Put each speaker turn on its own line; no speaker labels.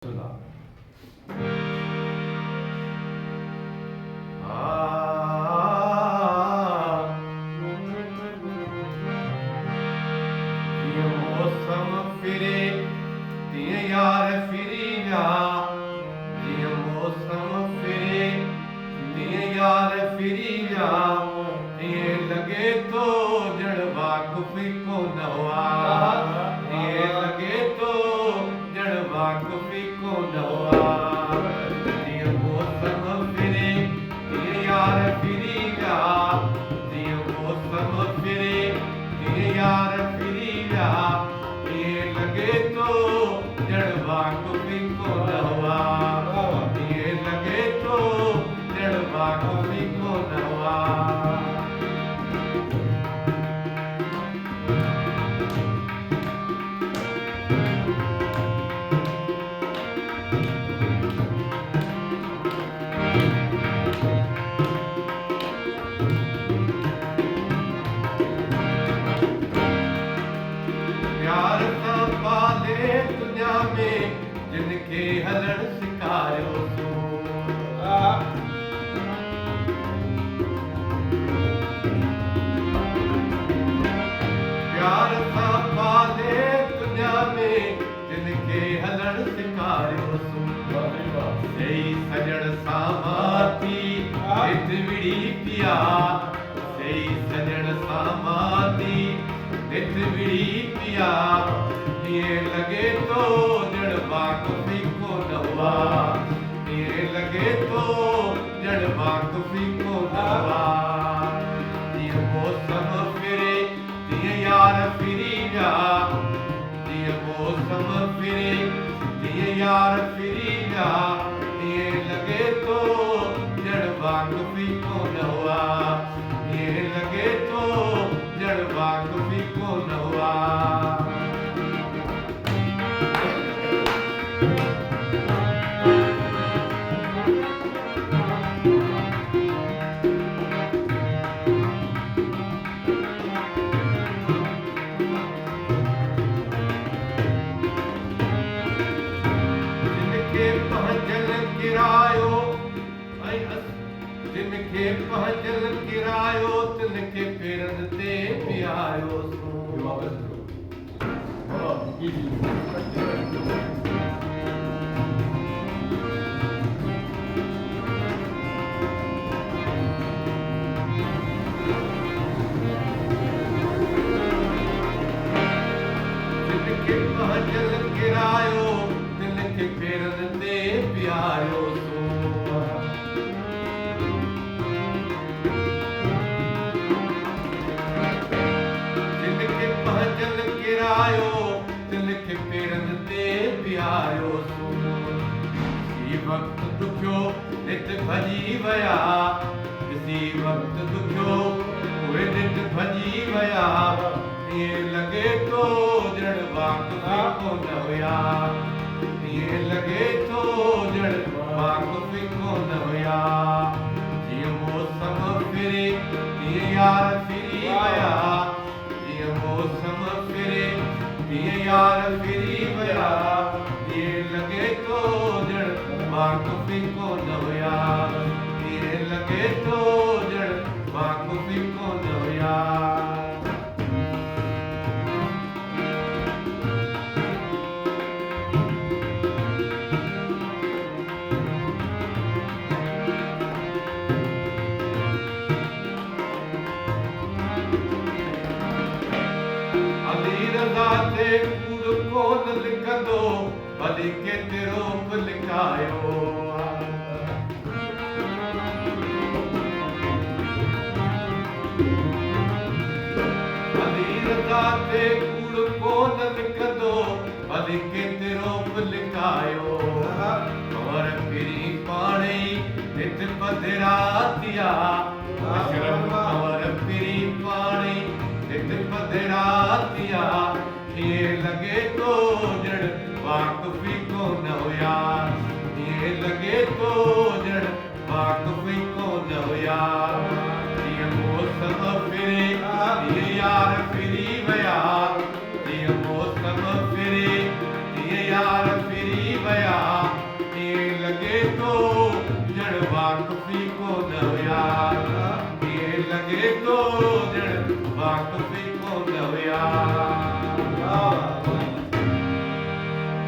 चला ये मौसम फिरे दिए यार फिरी जा ये मौसम फिरे दिए यार फिरी जा ये लगे तो जड़वा कुफी को नवा ये लगे तो जड़वा कुफी को नवा ये मौसम फिरे दिए यार फिरी जा ये मौसम फिरे दिए यार फिरी जा ये लगे तो जड़वा कुफी को नवा ये लगे तो जड़वा कुफी को नवा प्यार का पाले दुनिया में जिनके हलण सिखायो सो प्यार का पाले दुनिया में जिनके हलण सिखायो सो सही सजण सामाती हित विड़ी पिया सही सजण सामाती हित विड़ी पिया ये लगे तो जड़वा कुफी को नवा ये लगे तो जड़वा कुफी को नवा ये मौसम फिरे ये यार फिरी जा ये मौसम फिरे ये यार फिरी जा ये लगे तो जड़वा कुफी को नवा ये लगे तो जड़वा कुफी को नवा जिनके पहचल किरायो जिनके पहचल किरायो तिनके पेरन ते पियायो जिनके पहचल किरायो तिनके पेरन ते पियायो जिनके पहचल किरायो तिनके पेरन ते पियायो इसी वक्त दुखियो नित भजी वया इसी वक्त दुखियो उहे नित भजी वया ये लगे तो जड़वा कुफी को नवया ये लगे तो जड़वा कुफी को नवया ये मौसम फिरे ये यार फिरी वया ये मौसम फिरे ये यार फिरी वया ये लगे तो जड़वा कुफी को नवया ये लगे तो जड़वा कुफी को नवया ते कूड़ कोन लिखंदो भली केतिरो बि लिखायो ते कूड़ कोन लिखंदो भली केतिरो बि लिखायो और फिरी पाणे हित पधरा थिया और फिरी पाणे हित पधरा थिया ये लगे तो जड़वा कुफी को नवया ये लगे तो जड़वा कुफी को नवया ये मौसम फिरे ये यार फिरी वया ये मौसम फिरे ये यार फिरी वया वाक़फ़ी कोन हुया कीअं लॻे थो ॼण वाक़फ़ी